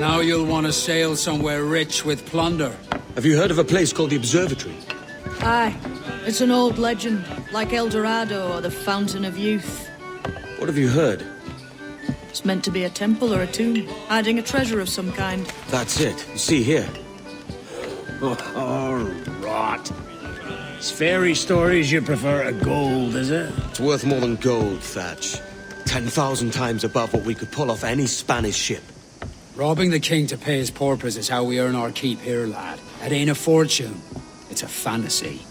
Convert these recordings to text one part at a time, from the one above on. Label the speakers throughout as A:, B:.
A: Now you'll want to sail somewhere rich with plunder.
B: Have you heard of a place called the Observatory?
C: Aye. It's an old legend, like El Dorado or the Fountain of Youth.
B: What have you heard?
C: It's meant to be a temple or a tomb, hiding a treasure of some kind.
B: That's it. You see here.
D: Oh, rot. It's fairy stories you prefer to gold, is it?
B: It's worth more than gold, Thatch. 10,000 times above what we could pull off any Spanish ship.
A: Robbing the king to pay his porpoise is how we earn our keep here, lad. It ain't a fortune. It's a fantasy.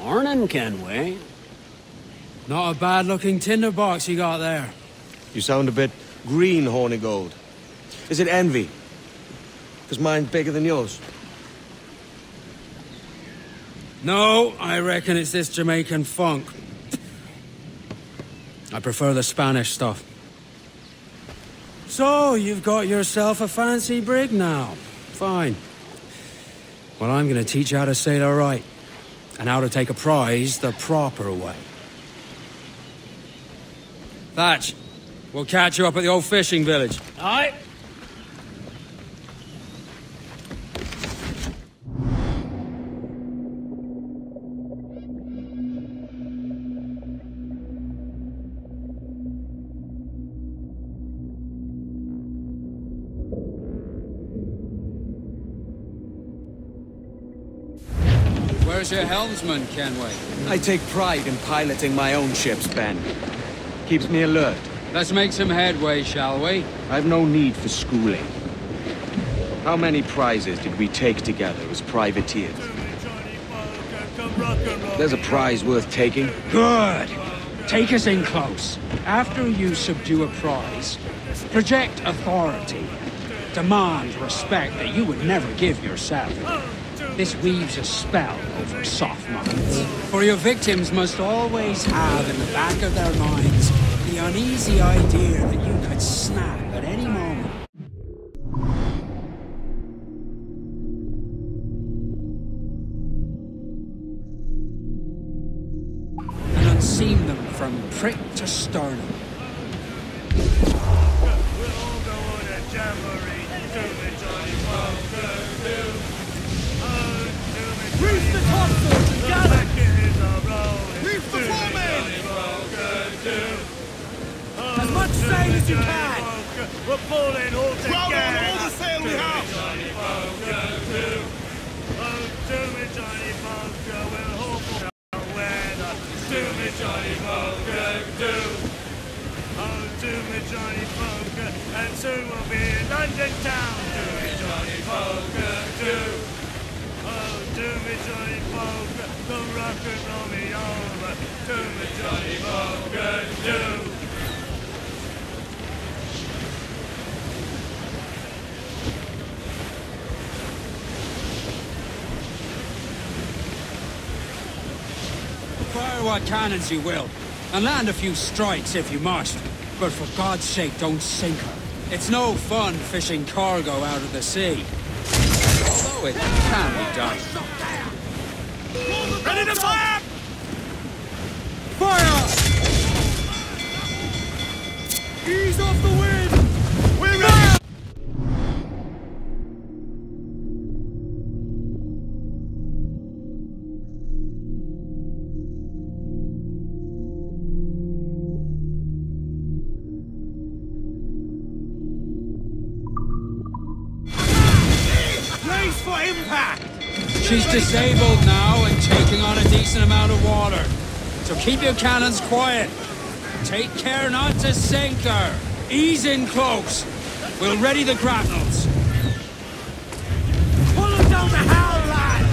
D: Morning, Kenway.
A: Not a bad-looking tinderbox you got there.
B: You sound a bit green, Hornigold. Is it envy? Because mine's bigger than yours.
A: No, I reckon it's this Jamaican funk. I prefer the Spanish stuff. So, you've got yourself a fancy brig now. Fine. Well, I'm gonna teach you how to sail her right. And how to take a prize the proper way. Thatch, we'll catch you up at the old fishing village.
D: Aye.
A: Where's your helmsman, Kenway?
B: I take pride in piloting my own ships, Ben. Keeps me alert.
A: Let's make some headway, shall we?
B: I've no need for schooling. How many prizes did we take together as privateers? There's a prize worth taking.
A: Good. Take us in close. After you subdue a prize, project authority. Demand respect that you would never give yourself. This weaves a spell over soft minds. For your victims must always have in the back of their minds the uneasy idea that you could snap at any moment. And unseam them from prick to sternum.
E: Reef the topsails and gather! Reef the foremen! As much sail as you can!
F: We're pulling all together!
E: Crowd on all the sail we have!
F: Oh, do me, Johnny Bunker, we'll hope for weather. Do me, Johnny Bunker, do! Oh, do me, Johnny Bunker, and soon we'll be in London town. Do me, Johnny Bunker, do! Oh, do me, Johnny Bunker, the rock and roll me over. Do me, Johnny Bunker, do!
A: Fire what cannons you will, and land a few strikes if you must. But for God's sake, don't sink her. It's no fun fishing cargo out of the sea. Although it can be done.
E: Ready to fire!
A: Fire!
E: Ease off the wind! We're ready! Brace for impact!
A: She's disabled now and taking on a decent amount of water. So keep your cannons quiet. Take care not to sink her. Ease in close. We'll ready the grapnels.
E: Pull them down the howl, lads!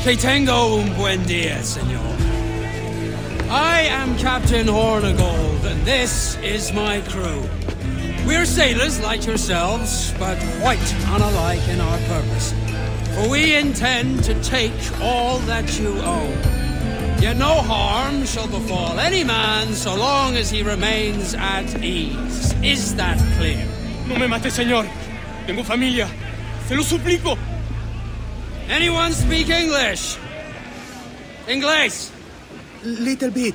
A: Que tengo un buen día, senor. I am Captain Hornigold, and this is my crew. We're sailors like yourselves, but quite unalike in our purpose. For we intend to take all that you own. Yet no harm shall befall any man so long as he remains at ease. Is that clear?
E: No me mate, señor. Tengo familia. Se lo suplico.
A: Anyone speak English? English?
E: Little bit.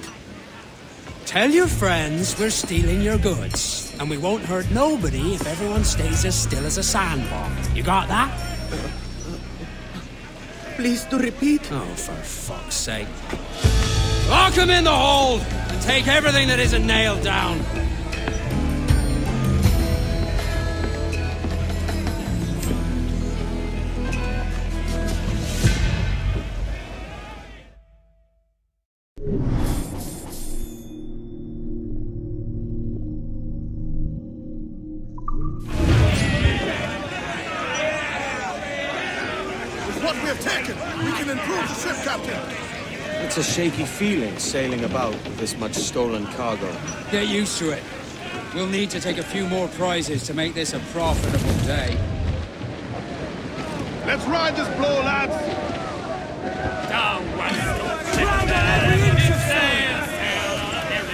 A: Tell your friends we're stealing your goods, and we won't hurt nobody if everyone stays as still as a sandbar. You got that?
E: Please to repeat.
A: Oh, for fuck's sake. Lock him in the hold, and take everything that isn't nailed down.
E: What we have taken, we can improve the ship, Captain.
B: It's a shaky feeling sailing about with this much stolen cargo.
A: Get used to it. We'll need to take a few more prizes to make this a profitable day.
E: Let's ride this blow, lads!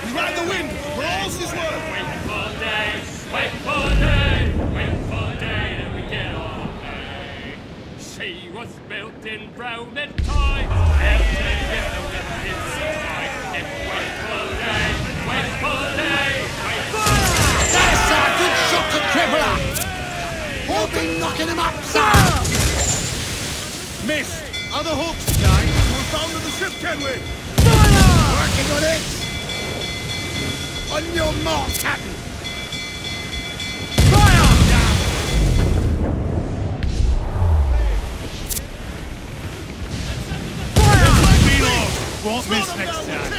E: We ride the wind, for all's his worth!
F: Wait for day, wait for day, wait for day, and we get our pay. She was built in brown and time, every get the wind inside. Wait for day, wait for day, wait for day.
G: That's a good shot to crippler! We'll be knocking him up, sir!
E: Missed! Other hooks, guys! We're found on the ship, can we?
G: Working on it! On your mark, Captain!
E: Won't miss next time.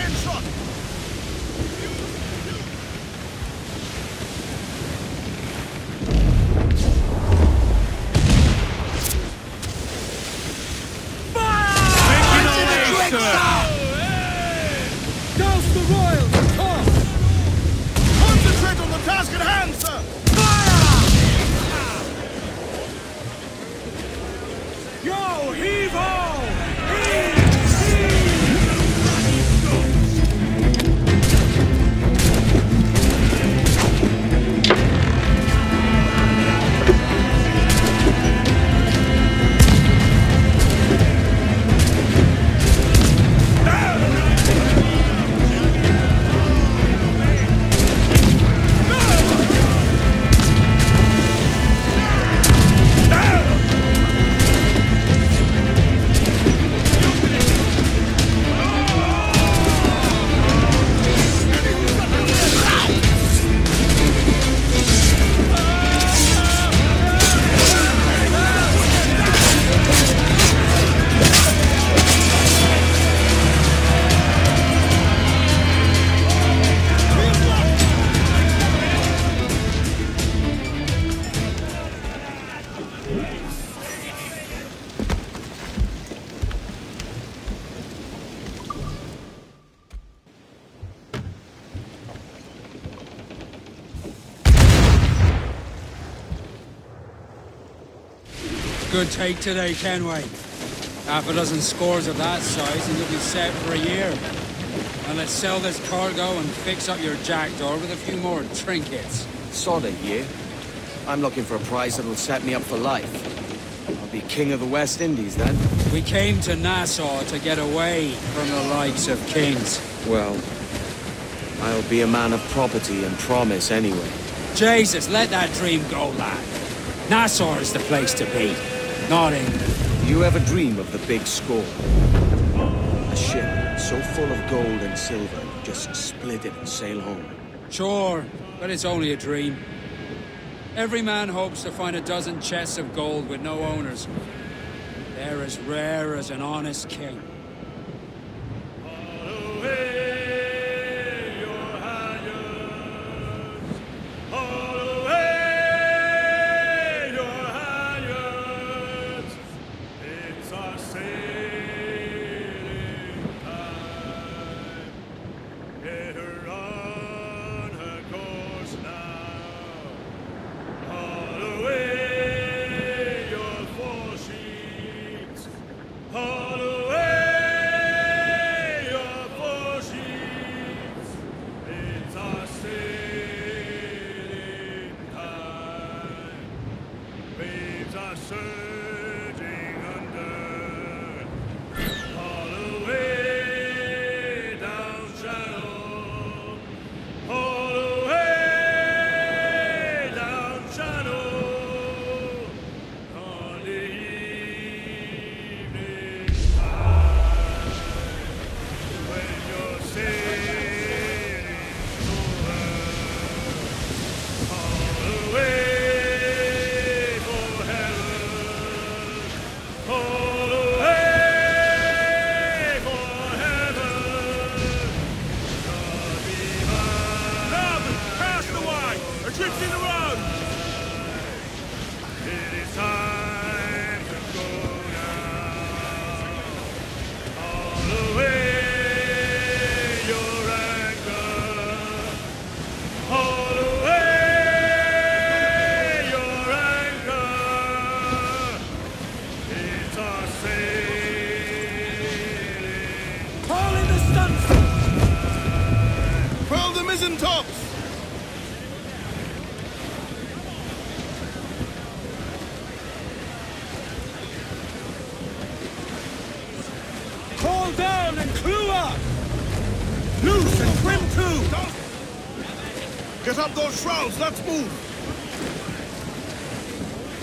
A: Douse the royals! Talk!
E: Concentrate on the task at hand, sir!
A: Yo, heave ho! Good take today, Kenway. Half a dozen scores of that size and you'll be set for a year. And let's sell this cargo and fix up your jackdaw with a few more trinkets.
B: Sod a year. I'm looking for a prize that'll set me up for life. I'll be king of the West Indies then.
A: We came to Nassau to get away from the likes of kings.
B: Well, I'll be a man of property and promise anyway.
A: Jesus, let that dream go, lad. Nassau is the place to be, not England.
B: You ever dream of the big score? A ship so full of gold and silver, you just split it and sail home.
A: Sure, but it's only a dream. Every man hopes to find a dozen chests of gold with no owners. They're as rare as an honest king.
F: Haul away!
E: and trim too!
F: Get up those shrouds, let's move!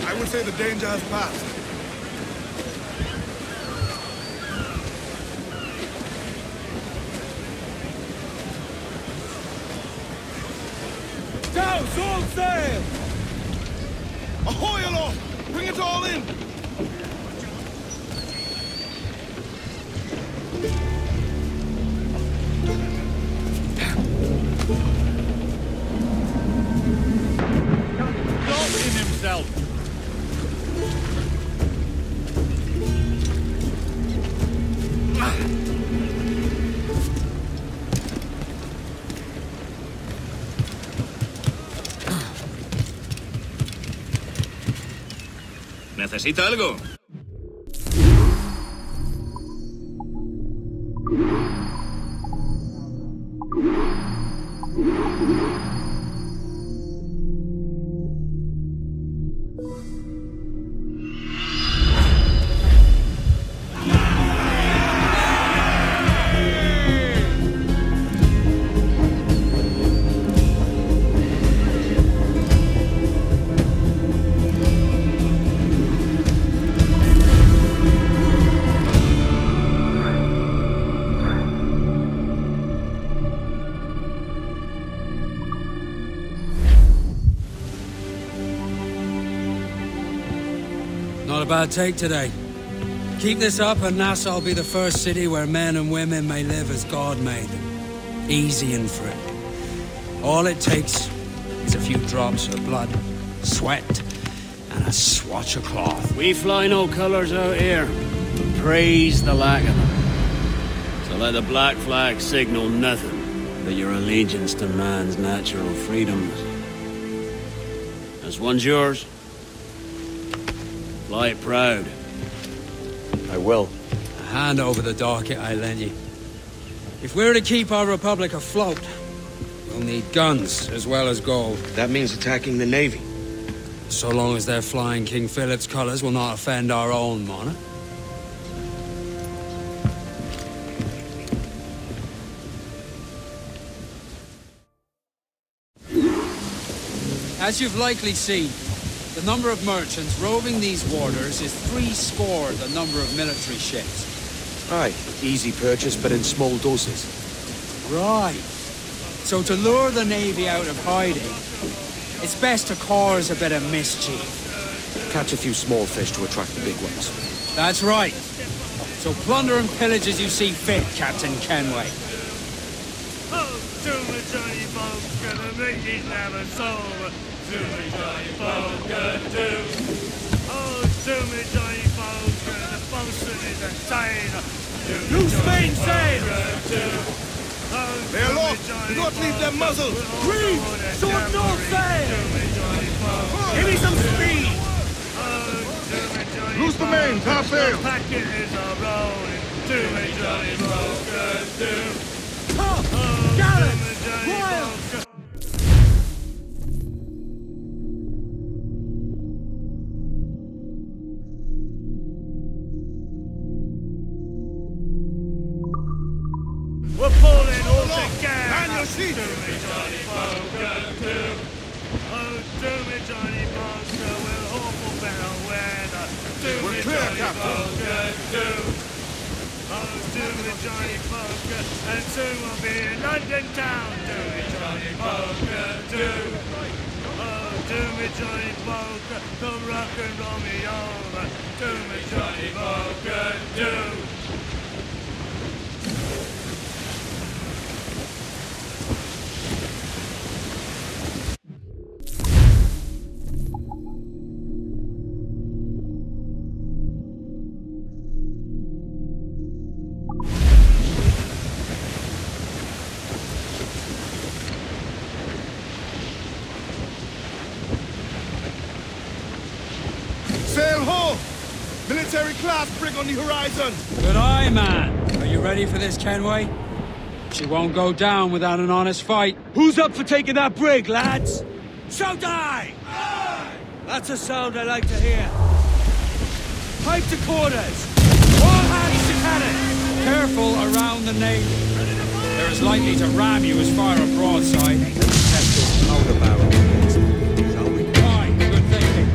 F: I would say the danger has passed.
E: Douse all sail!
F: Ahoy aloft! Bring it all in!
E: Not in himself!
H: ¿Necesita algo?
A: Not a bad take today. Keep this up and Nassau will be the first city where men and women may live as God made them. Easy and free. All it takes is a few drops of blood, sweat, and a swatch of cloth.
D: We fly no colours out here. Praise the lack of them. So let the black flag signal nothing but your allegiance to man's natural freedoms. This one's yours. Fly it proud.
B: I will.
A: Hand over the docket I lent you. If we're to keep our republic afloat, we'll need guns as well as gold.
B: That means attacking the Navy.
A: So long as they're flying King Philip's colours will not offend our own monarch. As you've likely seen, the number of merchants roving these waters is 70 the number of military ships.
B: Aye, easy purchase, but in small doses.
A: Right. So to lure the Navy out of hiding, it's best to cause a bit of mischief.
B: Catch a few small fish to attract the big ones.
A: That's right. So plunder and pillage as you see fit, Captain Kenway.
F: Oh, to the Johnny Boker, the Mickey's never sold. To me, Johnny Boker, do. Oh, to me, Johnny Boker, the bosun is a sailor.
E: Loose main sail!
F: They are lost. Do not leave them muzzled.
E: Reef! Short north sail! Give me some speed!
F: Loose the main, top sail.
E: Packet is a rolling. To me, Johnny Boker, do. Gallant! Royal!
F: We're pulling all together. Man your seat. Do me, Johnny Boker, do. Oh, do me, Johnny Boker, we'll hope for better weather. Do me, Johnny Boker, do. Oh, do me, Johnny Boker, and soon we'll be in London town. Do me, Johnny Boker, do. Oh, do me, Johnny Boker, come rock and roll me over. Do me, Johnny Boker, do. Sail ho! Military class brig on the horizon!
A: Good eye, man. Are you ready for this, Kenway? She won't go down without an honest fight.
E: Who's up for taking that brig, lads? Shout aye! That's a sound I like to hear. Pipe to quarters! All hands to cannon!
A: Careful around the Navy. They're fire is likely to ram you as far a broadside.
B: Test this powder barrel, shall we?
A: Aye, good thinking.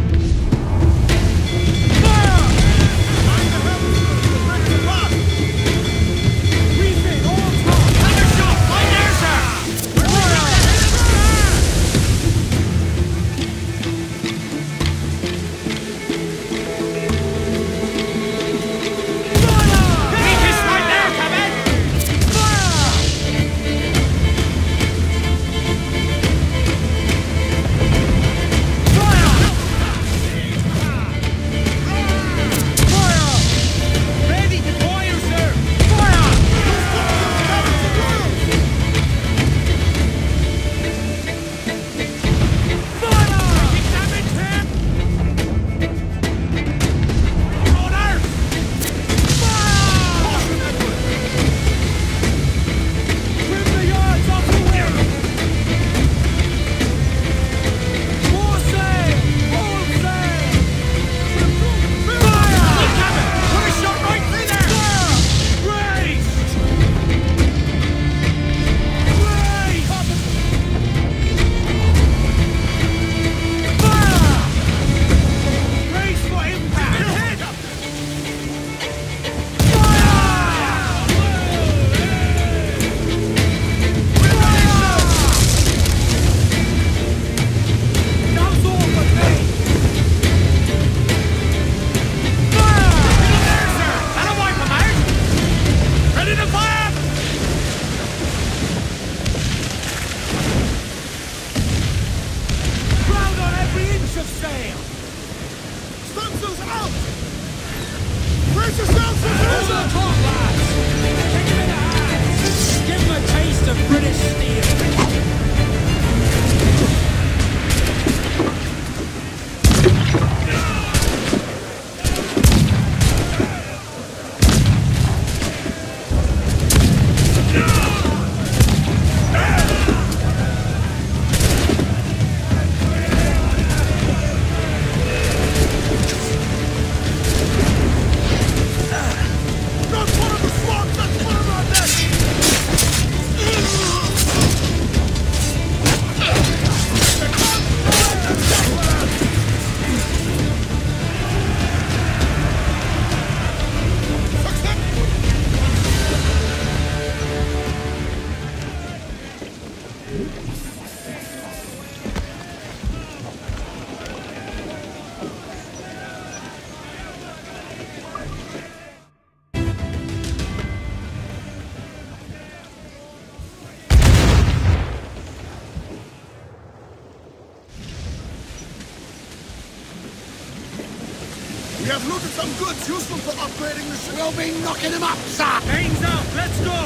G: We have looted some goods useful for upgrading the ship. We'll be knocking him up, sir!
F: Hands up, let's go!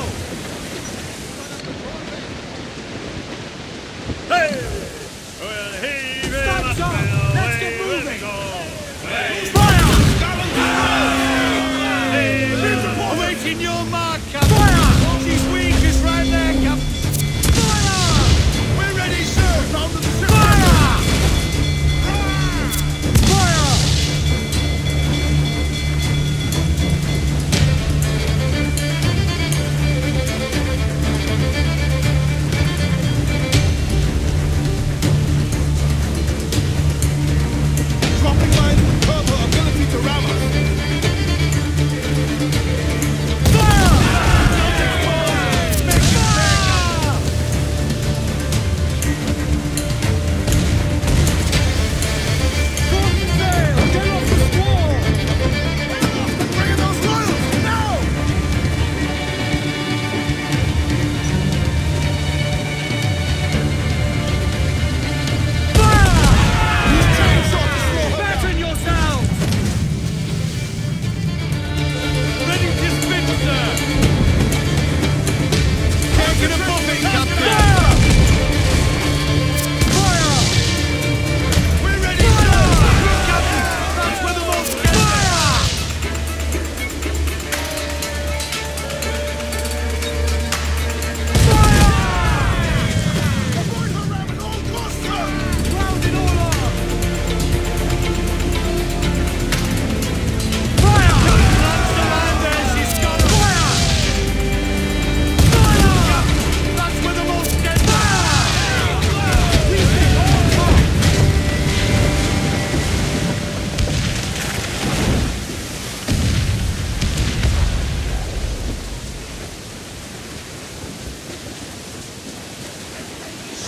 F: Hey! Well, heave him
A: Stop,
F: up
A: John.
F: and
A: Let's
F: away
A: get moving.
F: we go. Hey!
A: Fire!
F: Hey! Awaiting your mark, Captain! Fire! She's weak as right there, Captain!
G: Fire! We're ready, sir! Found the ship!
A: Fire! Fire!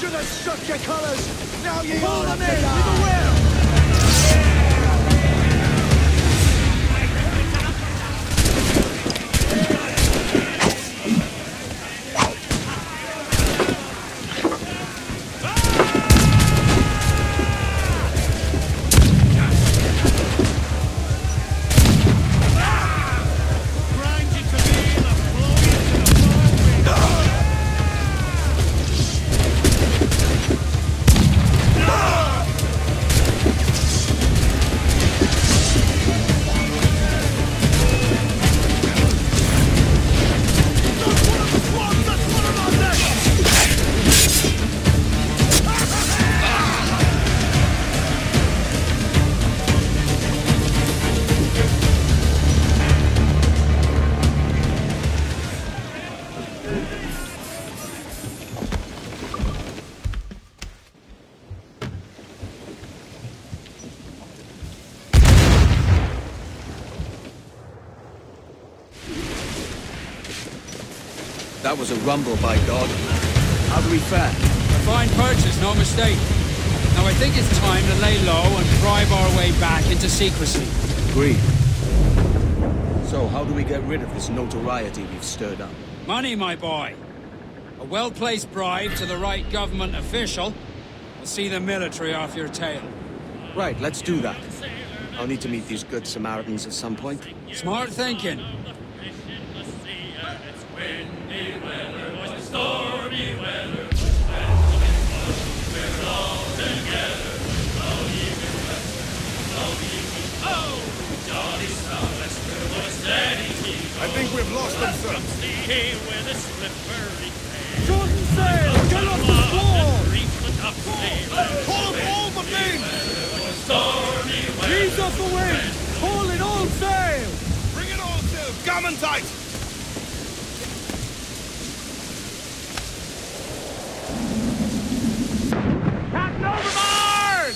G: should have struck your colours! Now you pull them in with the will!
B: That was a rumble, by God. How do we fare?
A: A fine purchase, no mistake. Now I think it's time to lay low and bribe our way back into secrecy.
B: Agreed. So, how do we get rid of this notoriety we've stirred up?
A: Money, my boy. A well-placed bribe to the right government official will see the military off your tail.
B: Right, let's do that. I'll need to meet these good Samaritans at some point.
A: Smart thinking.
G: I think we've lost them, sir.
E: Shorten sail! Get off the squall!
G: Pull them all but main!
E: Ease off the wind! Haul in all sail!
G: Bring it all sail! Gammon tight!
E: Captain overboard!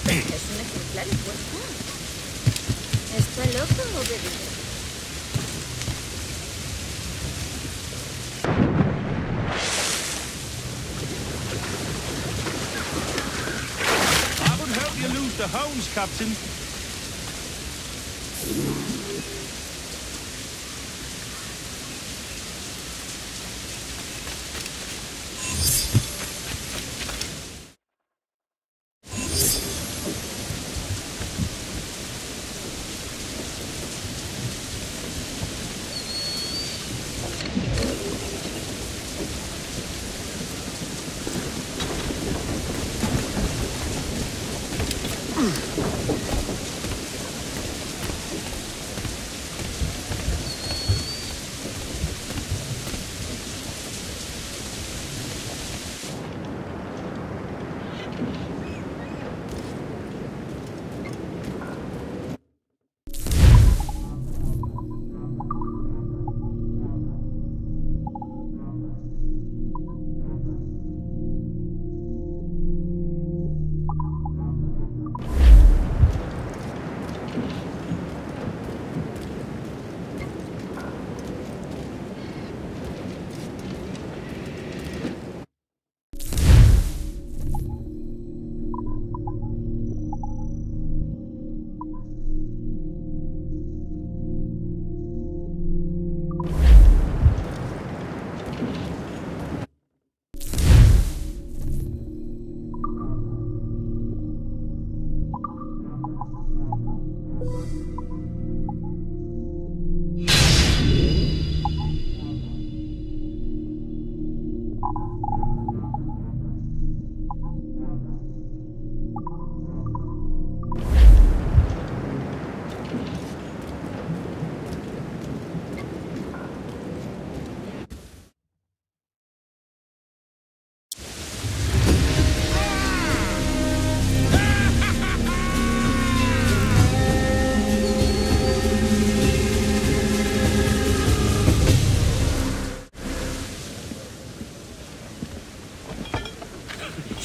H: Es un ejemplar y puesta. ¿Está loco o bebido?
F: I would help you lose the hounds, Captain.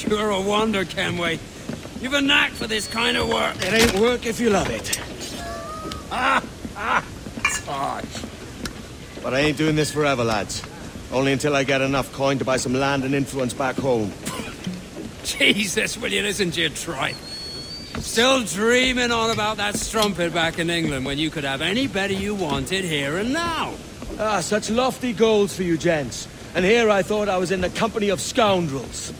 A: You're a wonder, Kenway. You've a knack for this kind of work.
B: It ain't work if you love it. It's hard. But I ain't doing this forever, lads. Only until I get enough coin to buy some land and influence back home.
A: Jesus, will you listen to your tripe? Still dreaming on about that strumpet back in England when you could have any better you wanted here and now.
B: Ah, such lofty goals for you gents. And here I thought I was in the company of scoundrels.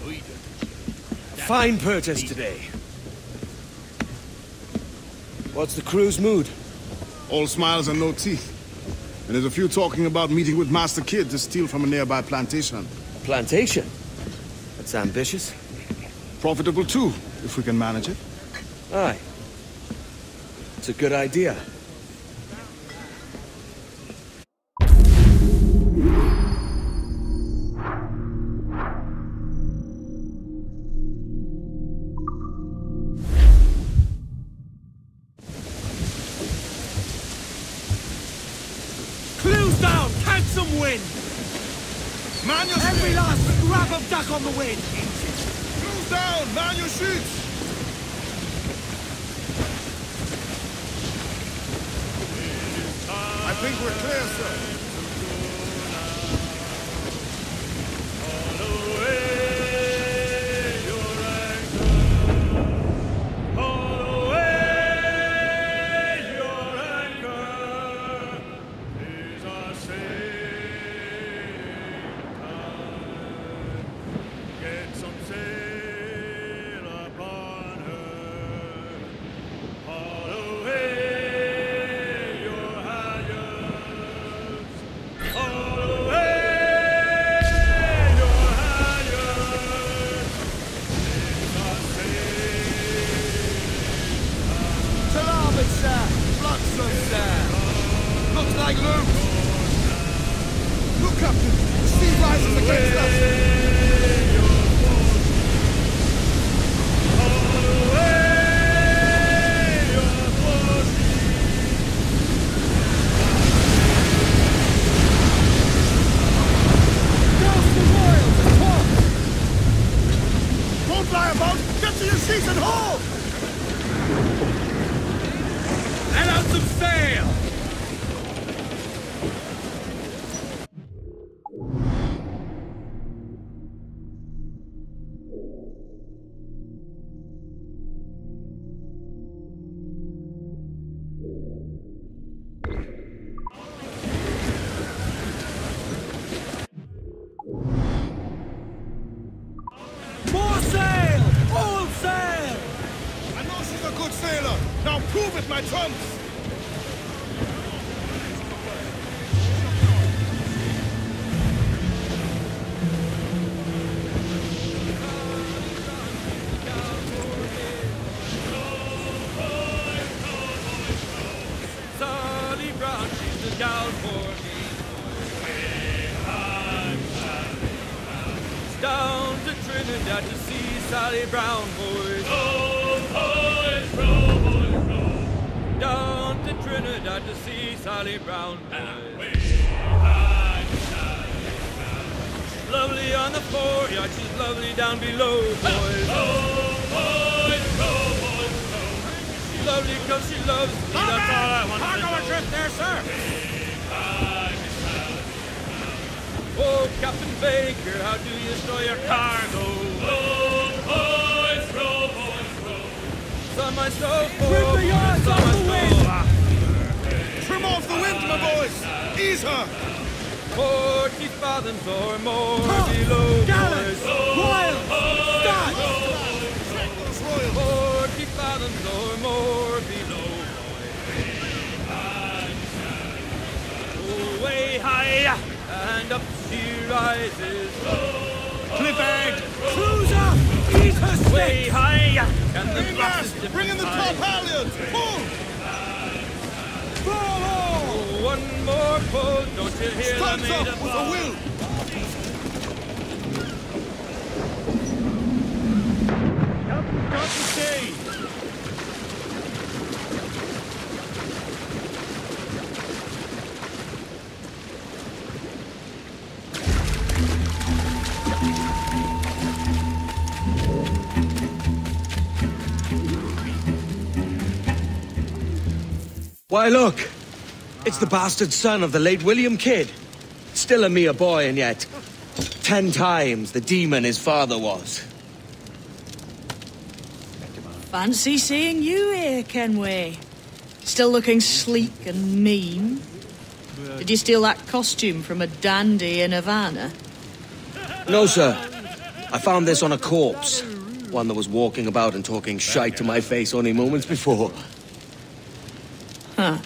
B: A fine purchase today. What's the crew's mood?
G: All smiles and no teeth. And there's a few talking about meeting with Master Kid to steal from a nearby plantation.
B: Plantation? That's ambitious.
G: Profitable too, if we can manage it.
B: Aye. It's a good idea.
E: Clues down! Catch some wind!
G: Man your
E: Every
G: sheets!
E: last scrap of duck on the wind!
G: Clues down! Man your sheets! I think we're clear, sir. Look, Captain! The sea rises against us! Don't fly about! Get to your seats and haul!
E: Let out some sail! More sail! All sail!
G: I know she's a good sailor! Now prove it, my trumps!
E: Solly Brown, she's the gal for me. Down to Trinidad to see Sally Brown, boys. Down to Trinidad to see Sally Brown, boys. She's lovely on the foreyard, she's lovely down below, boys. She's lovely because she loves me, that's all I want to know. Cargo adrift there, sir. Oh, Captain Baker, how do you stow your cargo? Some I stow for,
G: Trim the yards
E: some
G: off
E: I
G: the
E: stow
G: wind. Trim off the wind, my boys! Ease her!
E: 40 fathoms or more below,
G: Gallants!
E: boys.
G: Royals! Scots!
E: 40 fathoms or more below, boys. Oh, way high, and up she rises.
G: Clifford! Cruiser! Eat her
E: Way
G: stick!
E: high, and the
G: Bring
E: blast
G: us!
E: is
G: Bring in the top halyards! Pull!
E: Oh, one more pull, don't you hear the
G: Stands
E: maid
G: up with a will!
E: Got to stay.
B: Why, look! It's the bastard son of the late William Kidd. Still a mere boy, and yet 10 times the demon his father was.
C: Fancy seeing you here, Kenway. Still looking sleek and mean. Did you steal that costume from a dandy in Havana?
B: No, sir. I found this on a corpse. One that was walking about and talking shite to my face only moments before.
C: Huh.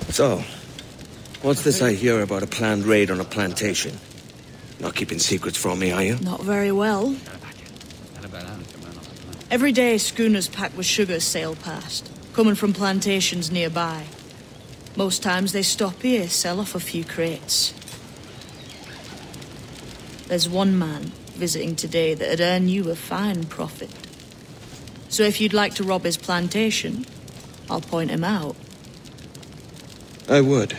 B: So, what's this I hear about a planned raid on a plantation? Not keeping secrets from me, are you?
C: Not very well. Every day, schooners packed with sugar sail past, coming from plantations nearby. Most times they stop here, sell off a few crates. There's one man visiting today that'd earn you a fine profit. So if you'd like to rob his plantation, I'll point him out.
B: I would.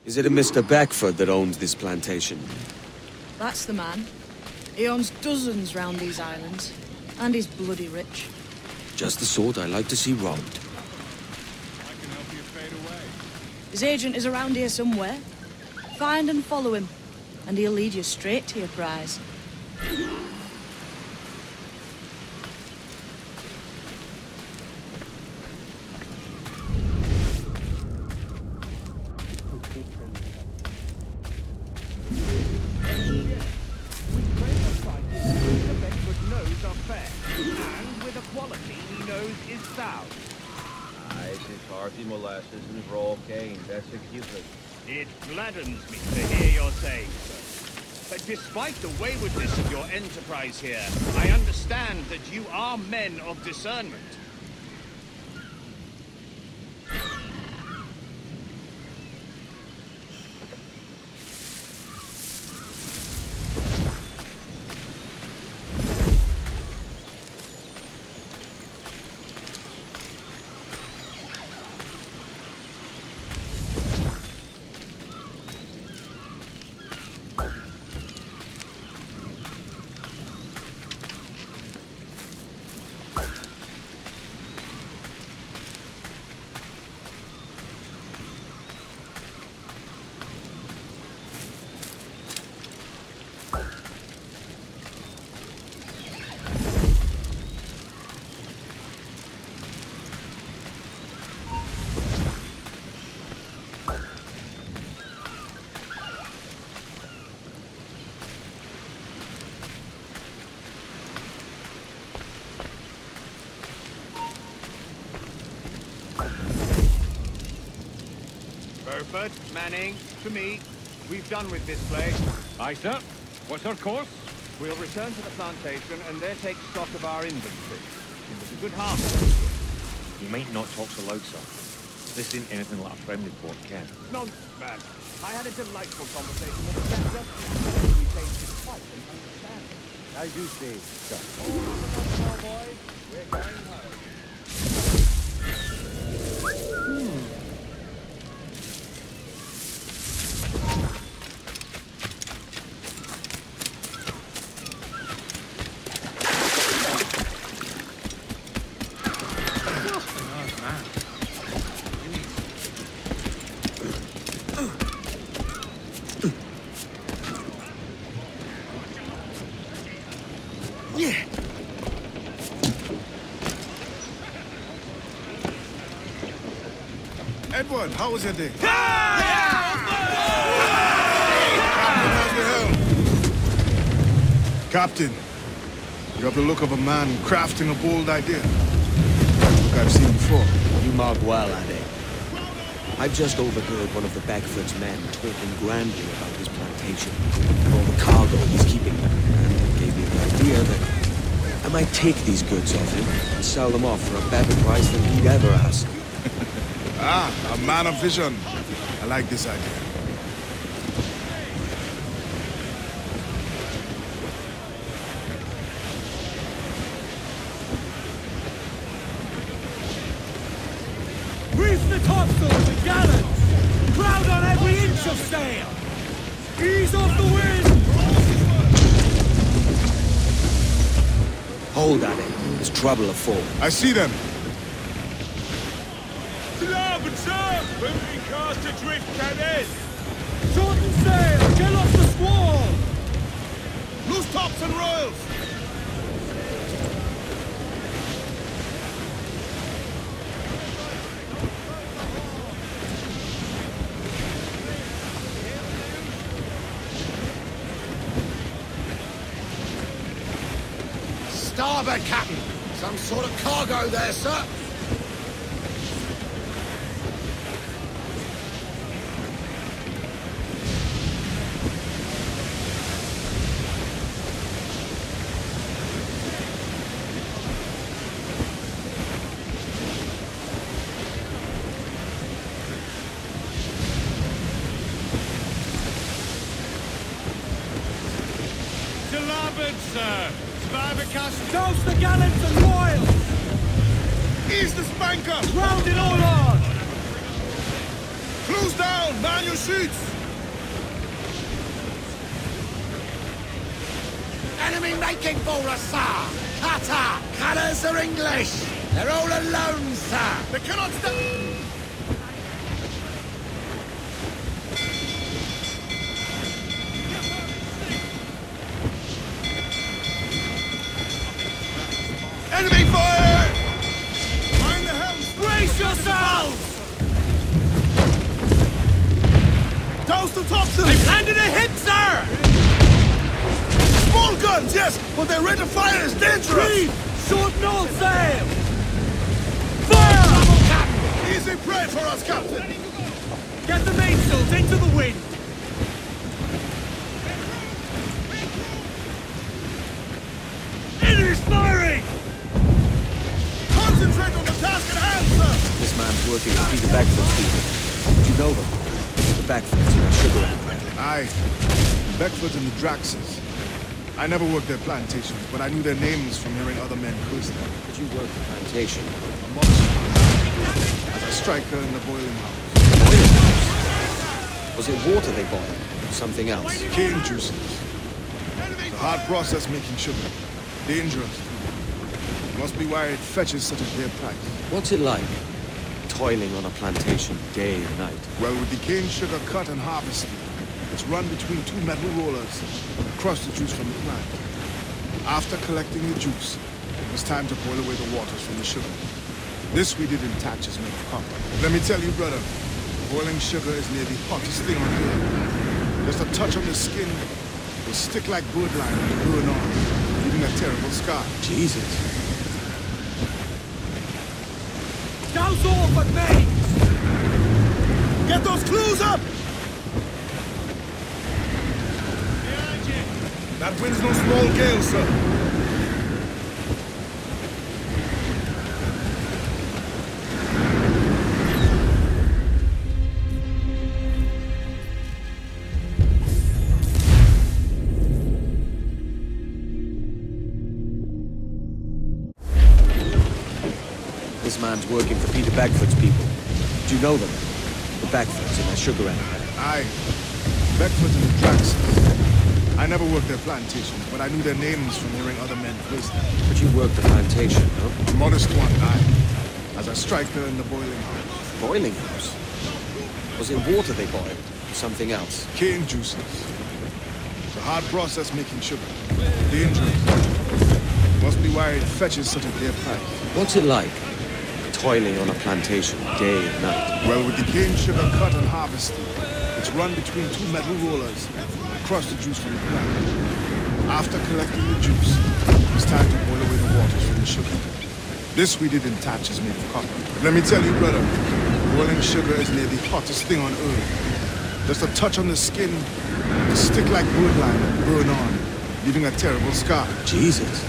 B: Is it a Mr. Beckford that owns this plantation?
C: That's the man. He owns dozens round these islands, and he's bloody rich.
B: Just the sort I like to see robbed.
C: His agent is around here somewhere. Find and follow him, and he'll lead you straight to your prize.
I: Molasses and raw cane, that's a Cupid.
F: It gladdens me to hear your saying so. But despite the waywardness of your enterprise here, I understand that you are men of discernment. Burford, Manning, to me. We've done with this place.
J: Aye, sir. What's our course?
F: We'll return to the plantation and there take stock of our inventory. It was a good harvest.
J: You might not talk so loud, sir. This ain't anything like a friendly port, Ken.
F: Nonsense, man. I had a delightful conversation with the captain. We changed his fight and understanding.
I: I do say, sir.
F: Oh, boys, we're going home.
G: Edward, how was your day? Captain, you have the look of a man crafting a bold idea. Look I've seen before.
B: You mark well, Ade. I've just overheard one of the Beckford's men talking grandly about his plantation and all the cargo he's keeping there, and it gave me the idea that I might take these goods off him and sell them off for a better price than he'd ever ask.
G: A man of vision. I like this idea.
E: Reef the topsails and gallants! Crowd on every inch of sail! Ease off the wind!
B: Hold at it. There's trouble afoot.
G: I see them.
F: To larboard, sir! When we cast adrift, cannon!
E: Shorten sail! Get off the squall!
G: Loose tops and royals!
K: Starboard, Captain! Some sort of cargo there, sir!
F: To larboard, sir! Spivacast!
E: Douse the gallants and royals!
G: Ease the spanker!
E: Round it all on!
G: Close down! Man your sheets!
K: Enemy making for us, sir! Cutter! Cutters are English! They're all alone, sir!
G: They cannot stop! Enemy fire! Mind the helm!
E: Brace yourselves!
G: Douse the topsails!
E: They've landed a hit, sir!
G: Small guns, yes, but their rate of fire is dangerous!
E: Reef! Shorten all sail! Fire!
G: Easy prey for us, Captain!
E: Get the mainsails into the wind! Enemy's firing!
G: Concentrate on the task at hand, sir!
B: This man's working to Peter Beckford's people. Do you know them? The Beckfords and the Sugar Empire.
G: Aye. The Beckfords and the Draxes. I never worked their plantations, but I knew their names from hearing other men curse them.
B: But you worked the plantation.
G: A monster. As a striker in the boiling house.
B: Boiling house? Was it water they boiled? Or something else?
G: Cane juices. It's a hard process making sugar. Dangerous. You must be why it fetches such a dear price.
B: What's it like? Toiling on a plantation day and night.
G: Well, with the cane sugar cut and harvested, it's run between two metal rollers and crush the juice from the plant. After collecting the juice, it was time to boil away the waters from the sugar. This we did in tatches made of copper. Let me tell you, brother, boiling sugar is near the hottest thing on earth. Just a touch on the skin will stick like birdlime and burn on, leaving a terrible scar.
B: Jesus.
E: Douse all but me!
G: Get those clues up! That wind's no small gale, sir.
B: This man's working for Peter Beckford's people. Do you know them? The Beckfords and their Sugar Empire.
G: Aye. Beckford and the Draxes. I never worked their plantations, but I knew their names from hearing other men curse them.
B: But you worked the plantation, no?
G: A modest one, aye. As a striker in the boiling house.
B: Boiling house? Was it water they boiled? Or something else?
G: Cane juices. It's a hard process making sugar. Dangerous. Must be why it fetches such a dear price.
B: What's it like? Toiling on a plantation day and night.
G: Well, with the cane sugar cut and harvested, it's run between two metal rollers and crush the juice from the plant. After collecting the juice, it's time to boil away the waters from the sugar. This we did in tatches made of copper. Let me tell you, brother, boiling sugar is near the hottest thing on earth. Just a touch on the skin, to stick like birdlime and burn on, leaving a terrible scar.
B: Jesus.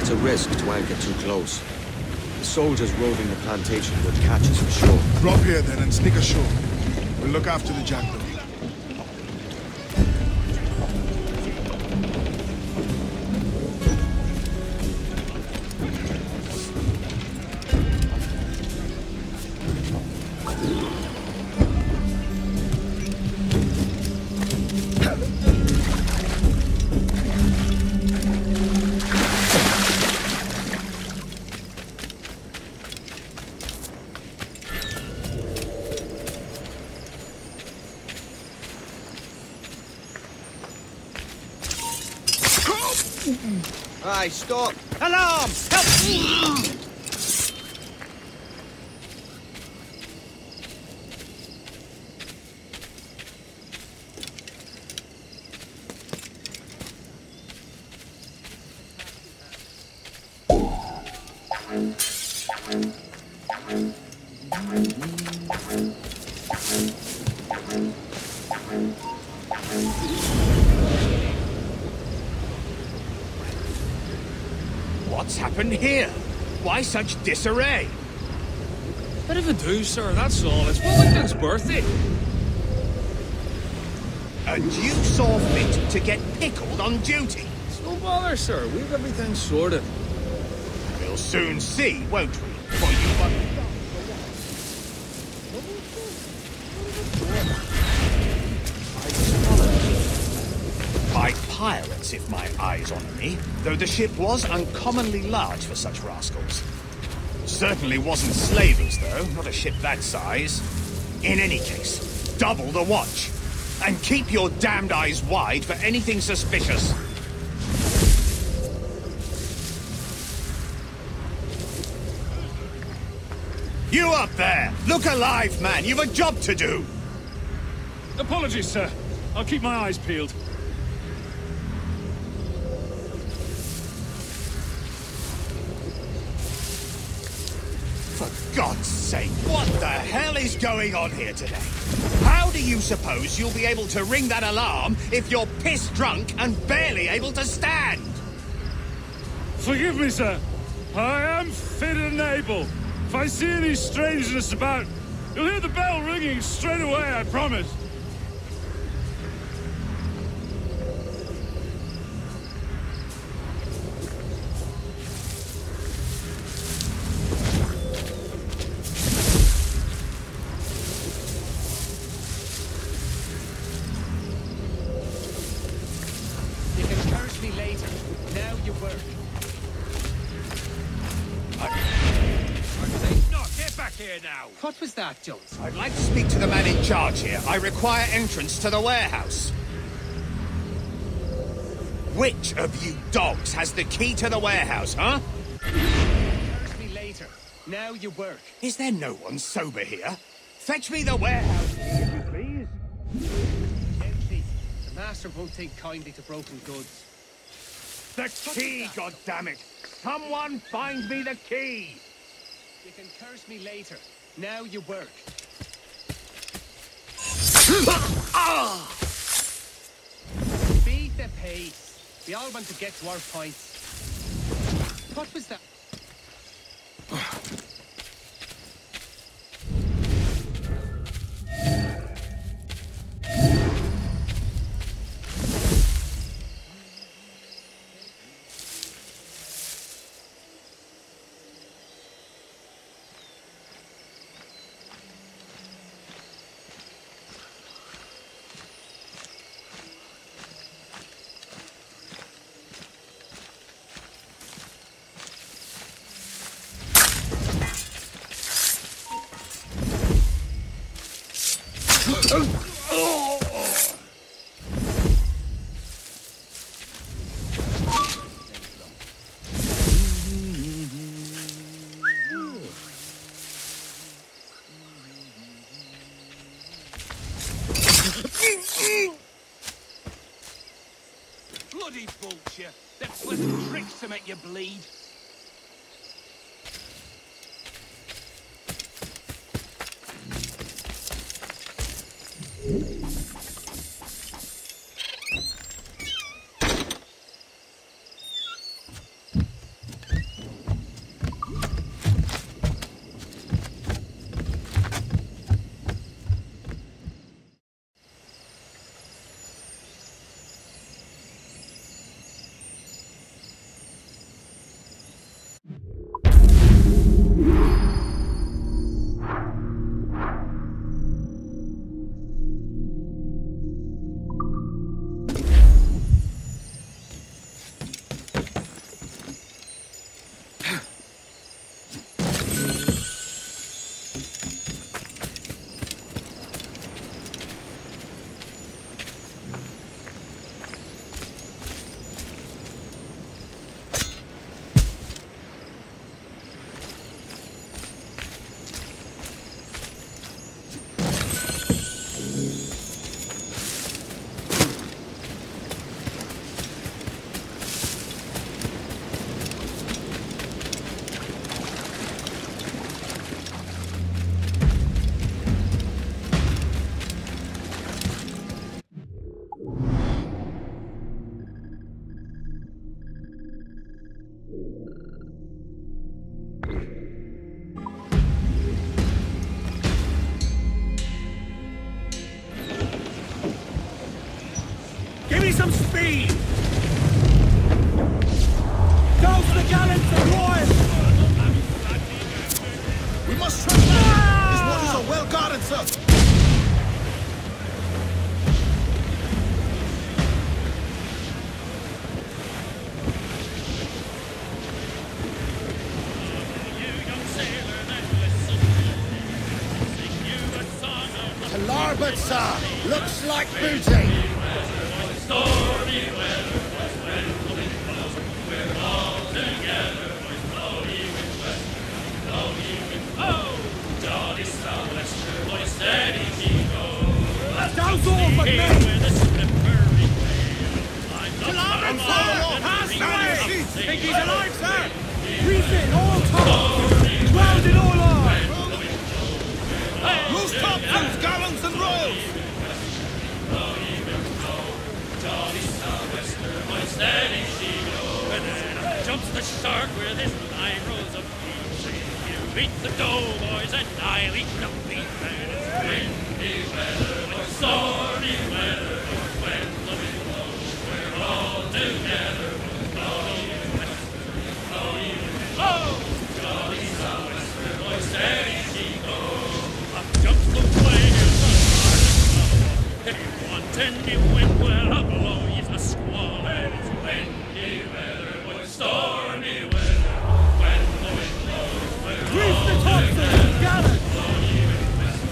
B: It's a risk to anchor too close. The soldiers roving the plantation would catch us for sure.
G: Drop here then and sneak ashore. We'll look after the jackdaw.
B: Aye, stop! Alarm! Help!
K: What's happened here? Why such disarray?
A: Bit of a do, sir, that's all. It's Wellington's birthday.
K: And you saw fit to get pickled on duty?
A: It's no bother, sir. We've everything sorted.
K: We'll soon see, won't we? For you by pirates, if my eyes honour me, though the ship was uncommonly large for such rascals. Certainly wasn't slavers, though, not a ship that size. In any case, double the watch. And keep your damned eyes wide for anything suspicious. You up there! Look alive, man! You've a job to do!
F: Apologies, sir. I'll keep my eyes peeled.
K: For God's sake, what the hell is going on here today? How do you suppose you'll be able to ring that alarm if you're piss-drunk and barely able to stand?
F: Forgive me, sir. I am fit and able. If I see any strangeness about, you'll hear the bell ringing straight away, I promise.
L: You can curse me later. Now you work.
K: Get back here now!
L: What was that, Jones?
K: I'd like to speak to the man in charge here. I require entrance to the warehouse. Which of you dogs has the key to the warehouse, huh?
L: Curse me later. Now you work.
K: Is there no one sober here? Fetch me the warehouse key, if you please.
L: Empty. The master won't take kindly to broken goods.
K: The key, goddammit! Someone find me the key!
L: You can curse me later. Now you work. Beat the pace. We all want to get to our points. What was that?
K: Bloody bullshit! They're playing tricks to make you bleed.
E: me some speed! Douse the gallants and royals!
G: We must trust that! These waters are well guarded, sir! To larboard, sir! Looks like booty!
E: Douse all but me! Pass away! Think he's alive, sir? Reef in, all top! Grounded all on!
G: Loose topsails, gallants and royals!
M: Jumps the shark with his 9 rows of feet. You eat the doughboys and I'll eat the beef. And it's windy weather, with stormy weather. When the wind blows, we're all together. Jolly sou'wester, boy, steady she goes. Up jumps the whale, the if you want any wind, well, I'll blow you a squall. And it's windy weather, boy, stormy weather. When the wind blows, we're
E: Reef the topsails, gallants!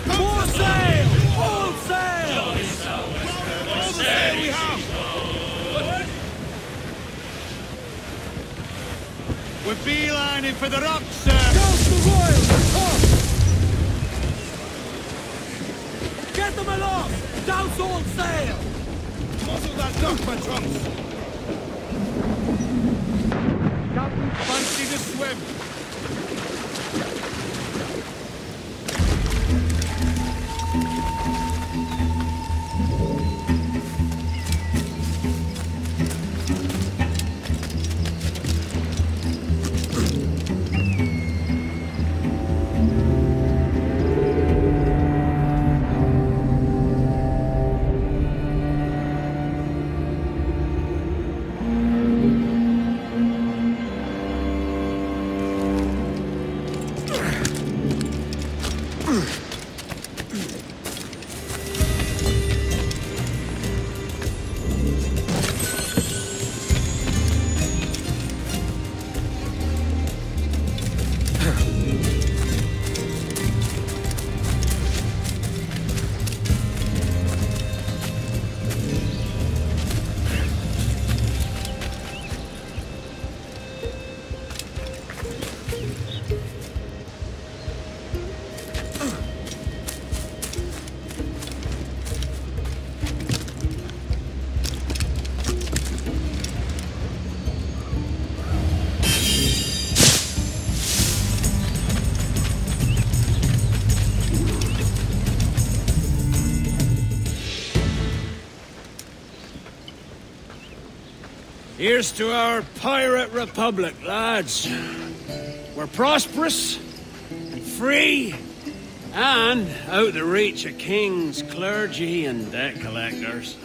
E: More sail! All sail!
M: Jolly sou'wester, boy,
G: All the sail
M: steady
G: we
M: she
G: have!
M: goes.
E: We're beelining for the rocks, sir! Douse the royals! Up! Get them aloft! Douse all sail!
G: Muzzle that duck, my trunks!
E: Captain, fancy to swim!
D: Here's to our pirate republic, lads. We're prosperous, and free, and out the reach of kings, clergy, and debt collectors.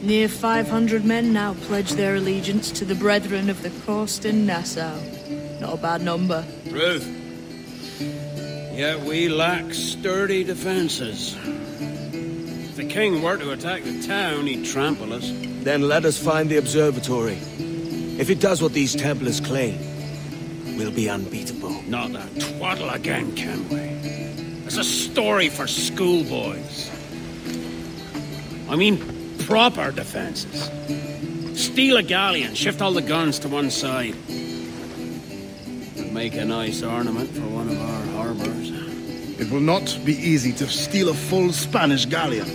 C: Near 500 men now pledge their allegiance to the Brethren of the Coast in Nassau. Not a bad number.
D: Truth. Yet we lack sturdy defenses. If the king were to attack the town, he'd trample us.
B: Then let us find the observatory. If it does what these Templars claim, we'll be unbeatable.
D: Not that twaddle again, can we? It's a story for schoolboys. I mean, proper defenses. Steal a galleon, shift all the guns to one side. Would make a nice ornament for one of our harbors.
G: It will not be easy to steal a full Spanish galleon.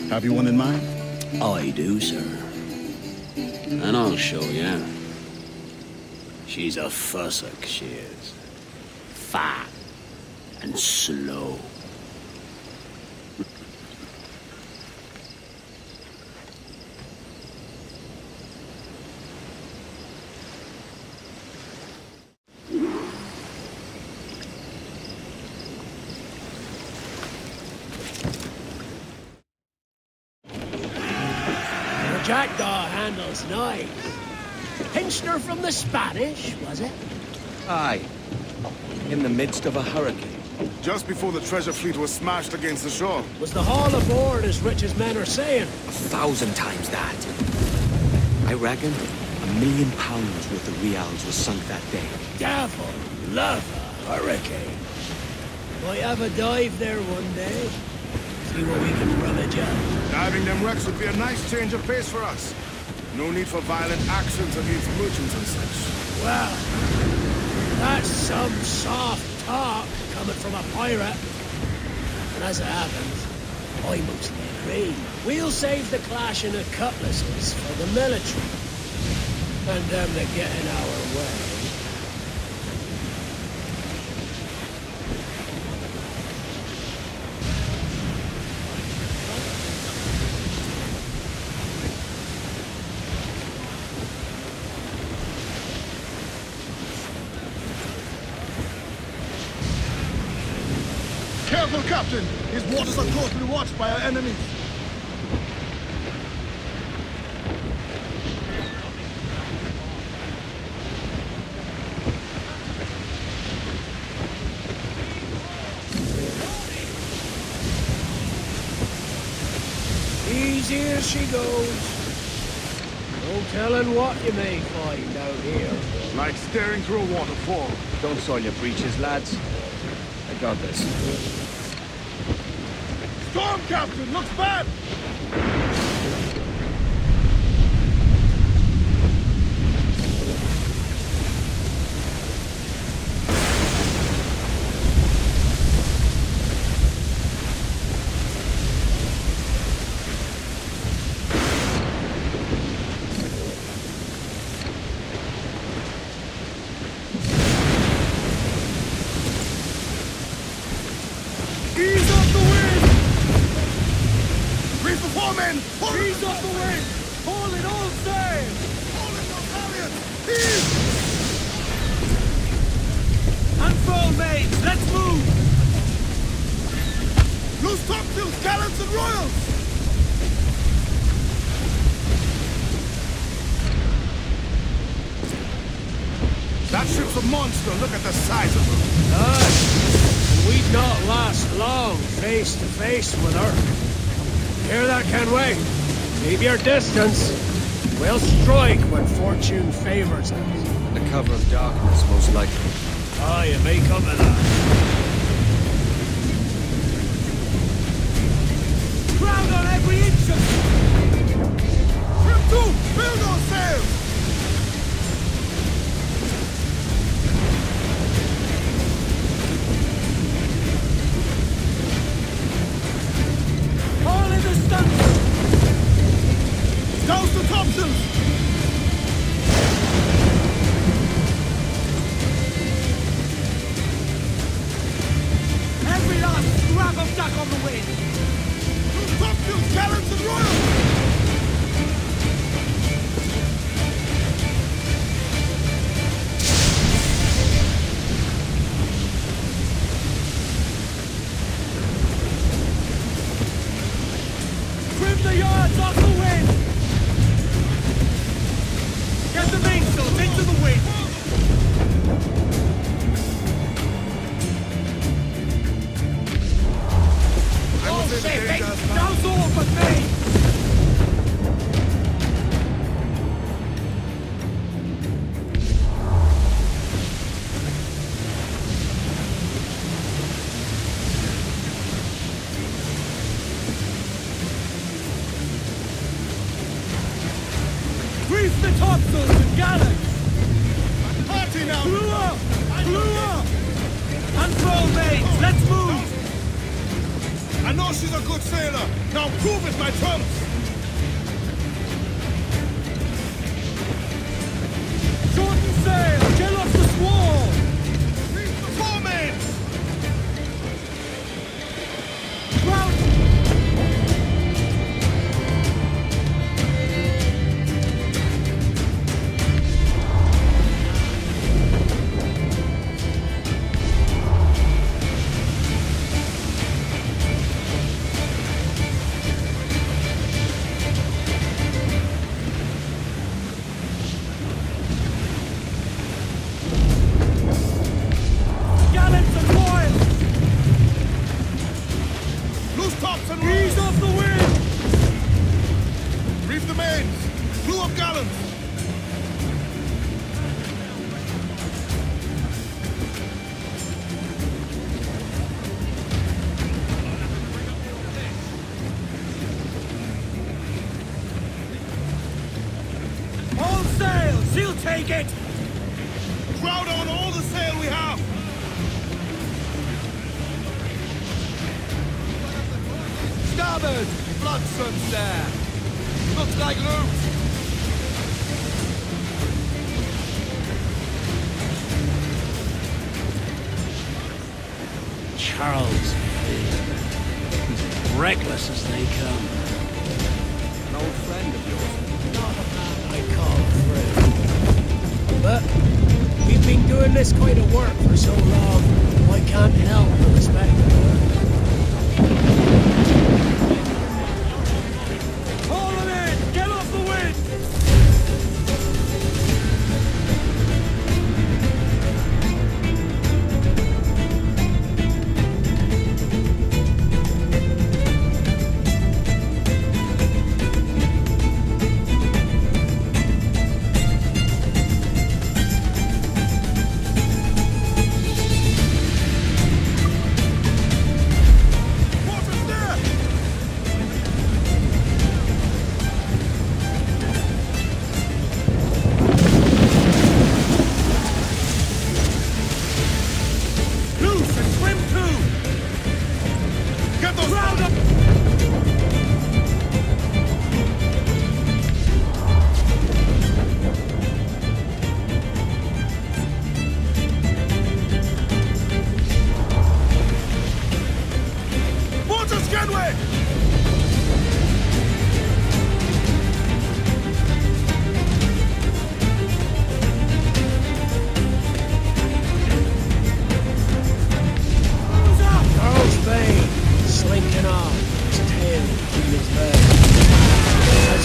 G: Have you one in mind?
D: I do, sir. And I'll show you. She's a fussock, she is. Fat and slow. jackdaw handle's nice. Pinched her from the Spanish, was it?
B: Aye. In the midst of a hurricane.
G: Just before the treasure fleet was smashed against the shore.
D: Was the haul aboard as rich as men are saying?
B: 1,000 times that. I reckon £1 million worth of reals was sunk that day.
D: Devil love a hurricane. Might have a dive there one day. See what we can rummage up.
G: Diving them wrecks would be a nice change of pace for us. No need for violent actions against merchants and such.
D: Well, that's some soft talk coming from a pirate. And as it happens, I mostly agree. We'll save the clashing of cutlasses for the military. And them that get in our way.
G: Careful, Captain! His waters are closely watched by our enemies.
D: Easy as she goes. No telling what you may find out here.
G: Like staring through a waterfall.
B: Don't soil your breeches, lads. I got this.
G: Storm, Captain! Looks bad! Ease up the wind! Reef the foremen! Ease up the wind! Haul it all sail! Haul it your galleon! Ease! Unfurl, mates! Let's move! Loose topsails, gallants and royals! That ship's a monster. Look at the size of her.
D: We'd not last long face to face with her. Hear that, Kenway? Keep your distance. We'll strike when fortune favors us.
B: The cover of darkness, most likely.
D: Ah, you may come to that.
G: Crowd on every inch of... Trim to! Build our sails! Haul in the stunsail! Douse the topsails! Every last scrap of duck on the wind! Those topsails, gallants and royals! Trim the yards off the wind! Get the mainsails into the wind! All safe, mate! Douse all but me! Reef the topsails and gallants! Party now! Blew up! Blew up! Unfurl, mates! Let's move! I know she's a good sailor! Now prove it, my trumps! Shorten sail! Get off the squall! Reef the foremates! Crouch!
E: Starboard! Bloodson's there! Looks like loot!
D: Charles Finn. As reckless as they come.
E: An old friend of yours.
D: Not a man I call friend. But we've been doing this kind of work for so long, I can't help but respect it.
E: Haul him in! Get off the wind!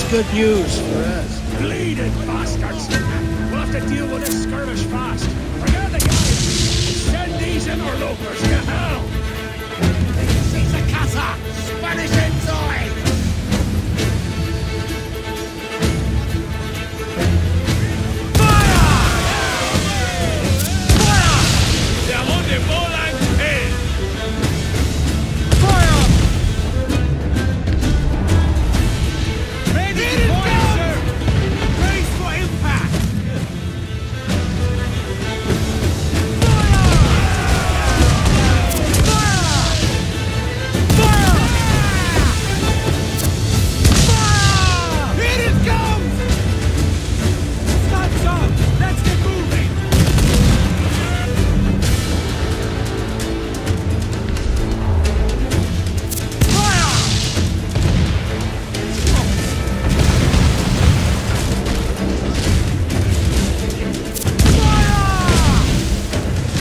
D: Good news for us.
K: Bleeding bastards! We'll have to deal with this skirmish fast.